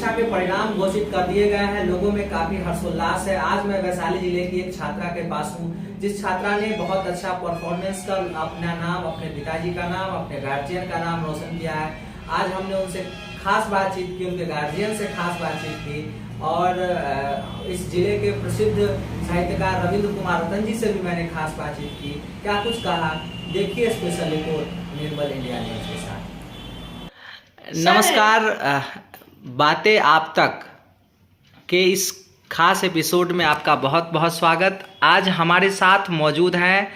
परीक्षा के परिणाम घोषित कर दिए गए हैं। लोगों में काफी हर्षोल्लास है। आज मैं वैशाली जिले की एक छात्रा के पास हूँ, जिस छात्रा ने बहुत अच्छा परफॉर्मेंस कर अपना नाम, अपने पिताजी का नाम, अपने गार्जियन का नाम रोशन किया है। आज हमने उनसे खास बातचीत की, उनके गार्जियन से खास बातचीत की और इस जिले के प्रसिद्ध साहित्यकार रविंद्र कुमार रतन जी से भी मैंने खास बातचीत की। क्या कुछ कहा, देखिए स्पेशल रिपोर्ट निर्मल इंडिया न्यूज के साथ। नमस्कार, बातें आप तक के इस खास एपिसोड में आपका बहुत बहुत स्वागत। आज हमारे साथ मौजूद हैं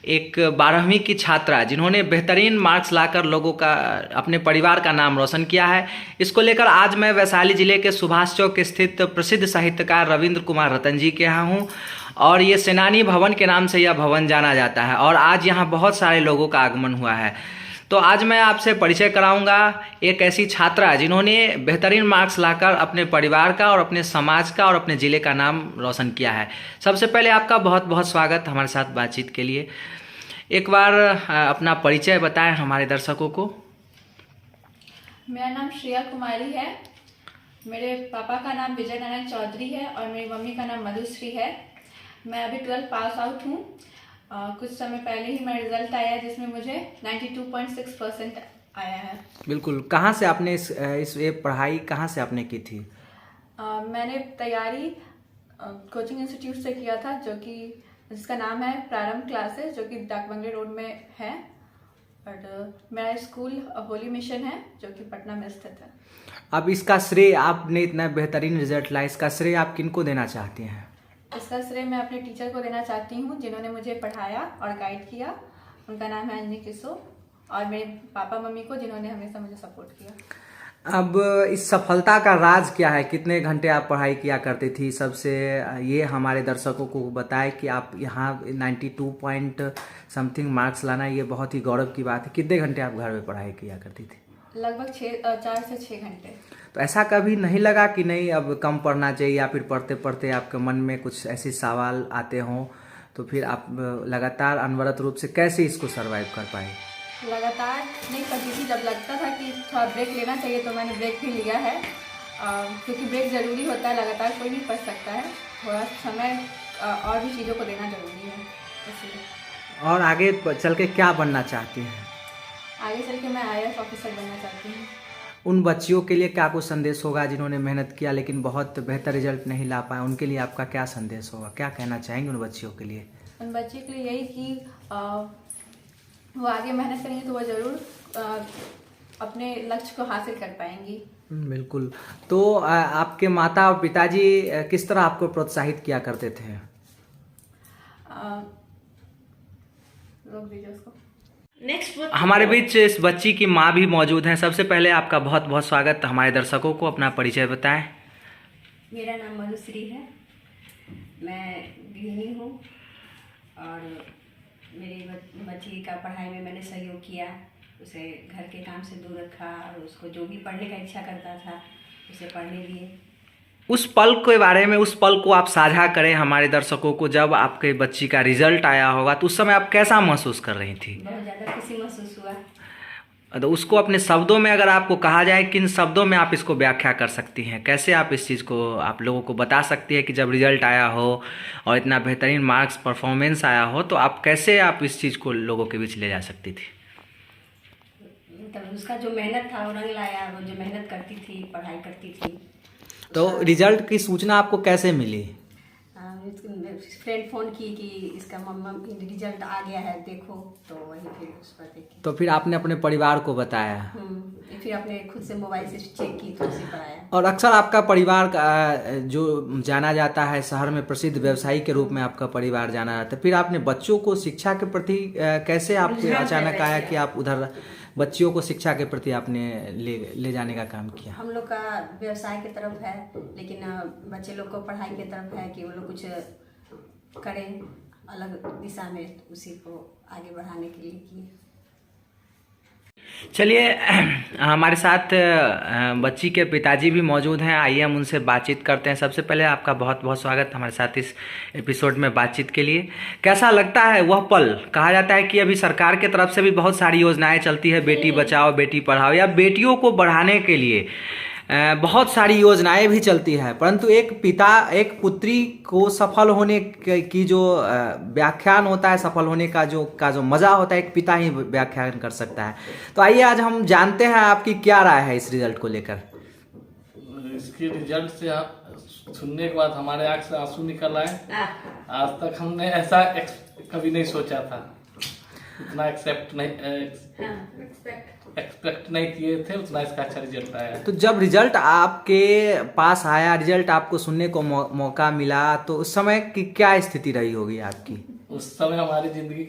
एक 12वीं की छात्रा जिन्होंने बेहतरीन मार्क्स लाकर लोगों का, अपने परिवार का नाम रोशन किया है। इसको लेकर आज मैं वैशाली जिले के सुभाष चौक स्थित प्रसिद्ध साहित्यकार रविंद्र कुमार रतन जी के यहाँ हूँ और ये सेनानी भवन के नाम से यह भवन जाना जाता है और आज यहाँ बहुत सारे लोगों का आगमन हुआ है। तो आज मैं आपसे परिचय कराऊंगा एक ऐसी छात्रा जिन्होंने बेहतरीन मार्क्स लाकर अपने परिवार का और अपने समाज का और अपने ज़िले का नाम रोशन किया है। सबसे पहले आपका बहुत बहुत स्वागत हमारे साथ बातचीत के लिए। एक बार अपना परिचय बताएं हमारे दर्शकों को। मेरा नाम श्रेया कुमारी है। मेरे पापा का नाम विजय नारायण चौधरी है और मेरी मम्मी का नाम मधुश्री है। मैं अभी 12th पास आउट हूँ। कुछ समय पहले ही मेरा रिजल्ट आया है जिसमें मुझे 92.6% आया है। बिल्कुल। कहाँ से आपने इस पढ़ाई कहाँ से आपने की थी? मैंने तैयारी कोचिंग इंस्टीट्यूट से किया था, जो कि जिसका नाम है प्रारंभ क्लासेस, जो कि डाकबंगले रोड में है। और मेरा स्कूल होली मिशन है, जो कि पटना में स्थित है। अब इसका श्रेय, आपने इतना बेहतरीन रिजल्ट लाया, इसका श्रेय आप किनको देना चाहती हैं? इसका श्रेय मैं अपने टीचर को देना चाहती हूँ जिन्होंने मुझे पढ़ाया और गाइड किया। उनका नाम है अंजनी किसो। और मेरे पापा मम्मी को जिन्होंने हमेशा मुझे सपोर्ट किया। अब इस सफलता का राज क्या है? कितने घंटे आप पढ़ाई किया करती थी? सबसे ये हमारे दर्शकों को बताएं कि आप यहाँ 92 पॉइंट समथिंग मार्क्स लाना, ये बहुत ही गौरव की बात है। कितने घंटे आप घर में पढ़ाई किया करती थी? लगभग 4 से 6 घंटे। तो ऐसा कभी नहीं लगा कि नहीं अब कम पढ़ना चाहिए, या फिर पढ़ते पढ़ते आपके मन में कुछ ऐसे सवाल आते हों, तो फिर आप लगातार अनवरत रूप से कैसे इसको सर्वाइव कर पाए? लगातार नहीं पढ़ती थी। जब लगता था कि थोड़ा ब्रेक लेना चाहिए तो मैंने ब्रेक भी लिया है, क्योंकि ब्रेक ज़रूरी होता है। लगातार कोई नहीं पढ़ सकता है, थोड़ा समय और भी चीज़ों को देना ज़रूरी है इसलिए। और आगे चल के क्या बनना चाहती हैं? आगे चल के मैं IAS ऑफिसर बनना चाहती हूँ। उन बच्चियों के लिए क्या कुछ संदेश होगा जिन्होंने मेहनत किया लेकिन बहुत बेहतर रिजल्ट नहीं ला पाए? उनके लिए आपका क्या संदेश होगा, क्या कहना चाहेंगे उन बच्चियों के लिए? उन बच्चे के लिए यही कि वो आगे मेहनत करेंगे तो वो ज़रूर अपने लक्ष्य को हासिल कर पाएंगी। बिल्कुल। तो आपके माता और पिताजी किस तरह आपको प्रोत्साहित किया करते थे? रोक दीजिए उसको। हमारे बीच इस बच्ची की माँ भी मौजूद हैं। सबसे पहले आपका बहुत बहुत स्वागत। हमारे दर्शकों को अपना परिचय बताएं। मेरा नाम मधुश्री है। मैं गृहिणी हूँ और मेरी बच्ची का पढ़ाई में मैंने सहयोग किया। उसे घर के काम से दूर रखा और उसको जो भी पढ़ने का इच्छा करता था उसे पढ़ने दिए। उस पल के बारे में, उस पल को आप साझा करें हमारे दर्शकों को। जब आपके बच्ची का रिजल्ट आया होगा तो उस समय आप कैसा महसूस कर रही थी? बहुत ज़्यादा खुशी महसूस हुआ। तो उसको अपने शब्दों में अगर आपको कहा जाए, किन शब्दों में आप इसको व्याख्या कर सकती हैं? कैसे आप इस चीज़ को आप लोगों को बता सकती है कि जब रिजल्ट आया हो और इतना बेहतरीन मार्क्स परफॉर्मेंस आया हो, तो आप कैसे आप इस चीज़ को लोगों के बीच ले जा सकती थी? मतलब उसका जो मेहनत था वो रंग लाया। वो जो मेहनत करती थी, पढ़ाई करती थी। तो रिजल्ट की सूचना आपको कैसे मिली? फ्रेंड फ़ोन की कि इसका मम्मा रिजल्ट आ गया है, देखो। तो वही फिर उस पर देखी। तो फिर आपने अपने परिवार को बताया? फिर अपने खुद से मोबाइल से चेक की तो उसे पढ़ाया। और अक्सर आपका परिवार का जो जाना जाता है, शहर में प्रसिद्ध व्यवसायी के रूप में आपका परिवार जाना जाता है, फिर आपने बच्चों को शिक्षा के प्रति कैसे आपको अचानक आया कि आप उधर बच्चियों को शिक्षा के प्रति आपने ले जाने का काम किया? हम लोग का व्यवसाय की तरफ है, लेकिन बच्चे लोग को पढ़ाई की तरफ है कि वो लोग कुछ करें अलग दिशा में, उसी को आगे बढ़ाने के लिए किए। चलिए, हमारे साथ बच्ची के पिताजी भी मौजूद हैं। आइए हम उनसे बातचीत करते हैं। सबसे पहले आपका बहुत बहुत स्वागत हमारे साथ इस एपिसोड में बातचीत के लिए। कैसा लगता है वह पल? कहा जाता है कि अभी सरकार के तरफ से भी बहुत सारी योजनाएं चलती है, बेटी बचाओ बेटी पढ़ाओ, या बेटियों को बढ़ाने के लिए बहुत सारी योजनाएं भी चलती है, परंतु एक पिता एक पुत्री को सफल होने की जो व्याख्यान होता है, सफल होने का जो मज़ा होता है, एक पिता ही व्याख्यान कर सकता है। तो आइए आज हम जानते हैं आपकी क्या राय है इस रिजल्ट को लेकर। इसके रिजल्ट से सुनने के बाद हमारे आँख से आंसू निकल आए। आज तक हमने ऐसा कभी नहीं सोचा था, उतना एक्सपेक्ट नहीं किए थे, उतना इसका अच्छा रिजल्ट आया। तो जब रिजल्ट आपके पास आया, रिजल्ट आपको सुनने को मौका मिला, तो उस समय की क्या स्थिति रही होगी आपकी? उस समय हमारी जिंदगी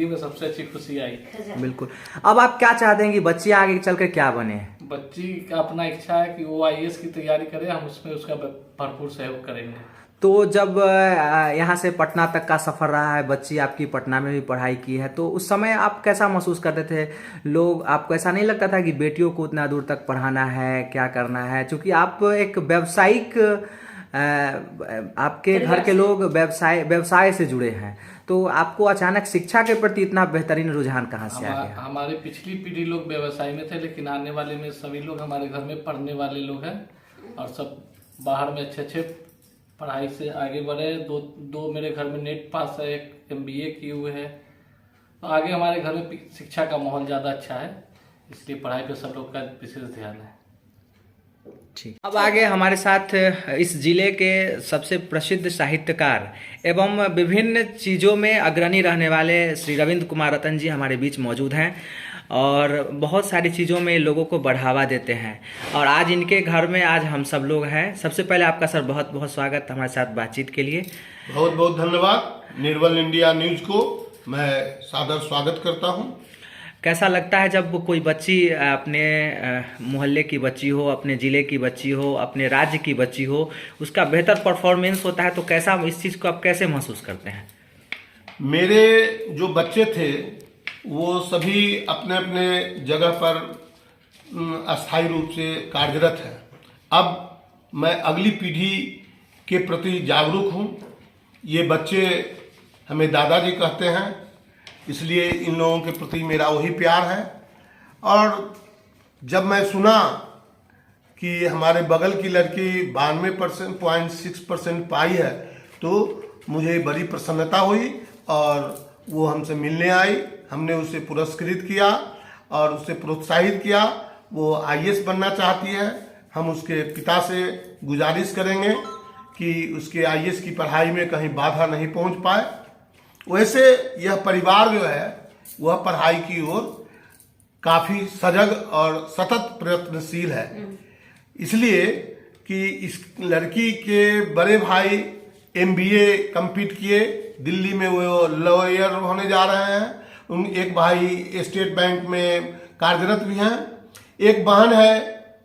में सबसे अच्छी खुशी आई। बिल्कुल। अब आप क्या चाहते हैं कि बच्ची आगे चलकर क्या बने? बच्ची का अपना इच्छा है कि वो IAS की तैयारी करे, हम उसमें उसका भरपूर सहयोग करेंगे। तो जब यहाँ से पटना तक का सफ़र रहा है, बच्ची आपकी पटना में भी पढ़ाई की है, तो उस समय आप कैसा महसूस करते थे? लोग आपको ऐसा नहीं लगता था कि बेटियों को उतना दूर तक पढ़ाना है, क्या करना है? क्योंकि आप एक व्यावसायिक आपके घर के लोग व्यवसाय से जुड़े हैं, तो आपको अचानक शिक्षा के प्रति इतना बेहतरीन रुझान कहाँ से आ गया? हमारे पिछली पीढ़ी लोग व्यवसाय में थे, लेकिन आने वाले में सभी लोग हमारे घर में पढ़ने वाले लोग हैं और सब बाहर में अच्छे पढ़ाई से आगे बढ़े। दो मेरे घर में नेट पास है, एक MBA किए हुए है। तो आगे हमारे घर में शिक्षा का माहौल ज़्यादा अच्छा है, इसलिए पढ़ाई पे सब लोग का विशेष ध्यान है। ठीक। अब आगे हमारे साथ इस जिले के सबसे प्रसिद्ध साहित्यकार एवं विभिन्न चीज़ों में अग्रणी रहने वाले श्री रविंद्र कुमार रतन जी हमारे बीच मौजूद हैं और बहुत सारी चीज़ों में लोगों को बढ़ावा देते हैं, और आज इनके घर में आज हम सब लोग हैं। सबसे पहले आपका सर बहुत बहुत स्वागत हमारे साथ बातचीत के लिए। बहुत बहुत धन्यवाद। निर्मल इंडिया न्यूज़ को मैं सादर स्वागत करता हूं। कैसा लगता है जब कोई बच्ची अपने मोहल्ले की बच्ची हो, अपने ज़िले की बच्ची हो, अपने राज्य की बच्ची हो, उसका बेहतर परफॉर्मेंस होता है, तो कैसा इस चीज़ को आप कैसे महसूस करते हैं? मेरे जो बच्चे थे वो सभी अपने अपने जगह पर अस्थायी रूप से कार्यरत हैं। अब मैं अगली पीढ़ी के प्रति जागरूक हूं। ये बच्चे हमें दादाजी कहते हैं, इसलिए इन लोगों के प्रति मेरा वही प्यार है। और जब मैं सुना कि हमारे बगल की लड़की 92.6% पाई है, तो मुझे बड़ी प्रसन्नता हुई और वो हमसे मिलने आई। हमने उसे पुरस्कृत किया और उसे प्रोत्साहित किया। वो IAS बनना चाहती है। हम उसके पिता से गुजारिश करेंगे कि उसके IAS की पढ़ाई में कहीं बाधा नहीं पहुंच पाए। वैसे यह परिवार जो है वह पढ़ाई की ओर काफ़ी सजग और सतत प्रयत्नशील है, इसलिए कि इस लड़की के बड़े भाई MBA कंप्लीट किए, दिल्ली में वो लॉयर होने जा रहे हैं। एक भाई स्टेट बैंक में कार्यरत भी हैं। एक बहन है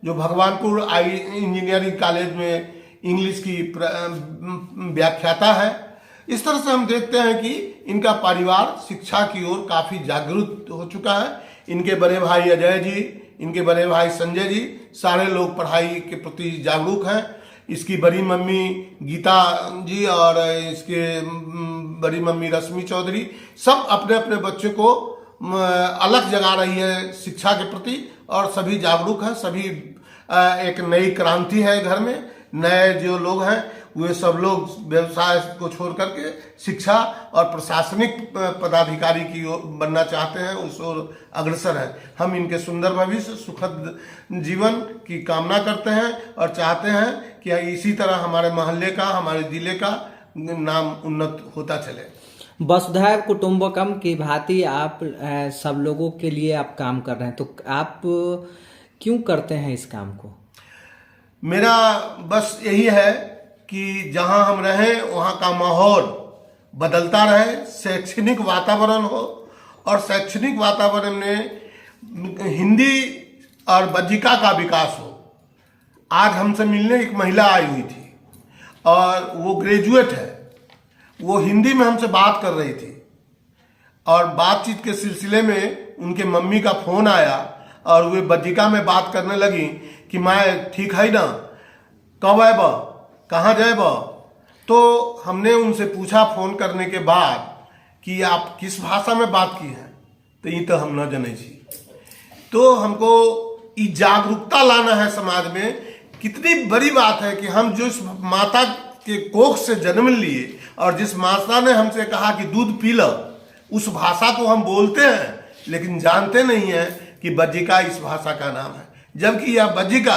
जो भगवानपुर इंजीनियरिंग कॉलेज में इंग्लिश की व्याख्याता है। इस तरह से हम देखते हैं कि इनका परिवार शिक्षा की ओर काफ़ी जागरूक हो चुका है। इनके बड़े भाई अजय जी, इनके बड़े भाई संजय जी, सारे लोग पढ़ाई के प्रति जागरूक हैं। इसकी बड़ी मम्मी गीता जी और इसके बड़ी मम्मी रश्मि चौधरी सब अपने अपने बच्चे को अलग जगा रही है शिक्षा के प्रति, और सभी जागरूक हैं। सभी एक नई क्रांति है घर में। नए जो लोग हैं वे सब लोग व्यवसाय को छोड़ करके शिक्षा और प्रशासनिक पदाधिकारी की ओर बनना चाहते हैं, उस ओर अग्रसर हैं। हम इनके सुंदर भविष्य, सुखद जीवन की कामना करते हैं और चाहते हैं कि इसी तरह हमारे मोहल्ले का, हमारे जिले का नाम उन्नत होता चले। वसुधैव कुटुंबकम की भांति आप सब लोगों के लिए आप काम कर रहे हैं, तो आप क्यों करते हैं इस काम को? मेरा बस यही है कि जहां हम रहें वहां का माहौल बदलता रहे, शैक्षणिक वातावरण हो, और शैक्षणिक वातावरण में हिंदी और बज्जिका का विकास हो। आज हमसे मिलने एक महिला आई हुई थी और वो ग्रेजुएट है। वो हिंदी में हमसे बात कर रही थी और बातचीत के सिलसिले में उनके मम्मी का फोन आया और वे बज्जिका में बात करने लगी कि मैं ठीक है ना, कब आए बा, कहाँ जाए बा। तो हमने उनसे पूछा फोन करने के बाद कि आप किस भाषा में बात की हैं, तो ये तो हम न जाने छी। तो हमको ये जागरूकता लाना है समाज में। कितनी बड़ी बात है कि हम जिस माता के कोख से जन्म लिए और जिस माता ने हमसे कहा कि दूध पी लो, उस भाषा को हम बोलते हैं लेकिन जानते नहीं हैं कि बज्जिका इस भाषा का नाम है। जबकि यह बज्जिका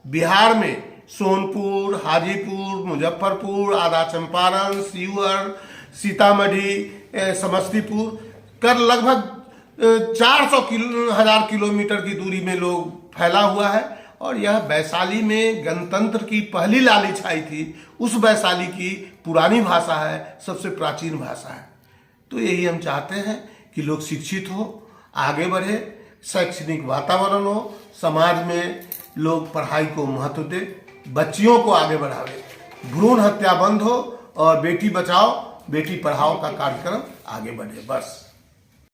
बिहार में सोनपुर, हाजीपुर, मुजफ्फरपुर, आधा चंपारण, सीवर, सीतामढ़ी, समस्तीपुर कर लगभग 400,000 किलोमीटर की दूरी में लोग फैला हुआ है। और यह वैशाली में गणतंत्र की पहली लाली छाई थी, उस वैशाली की पुरानी भाषा है, सबसे प्राचीन भाषा है। तो यही हम चाहते हैं कि लोग शिक्षित हो, आगे बढ़े, शैक्षणिक वातावरण हो, समाज में लोग पढ़ाई को महत्व दे, बच्चियों को आगे बढ़ावे, भ्रूण हत्या बंद हो और बेटी बचाओ बेटी पढ़ाओ का कार्यक्रम आगे बढ़े। बस।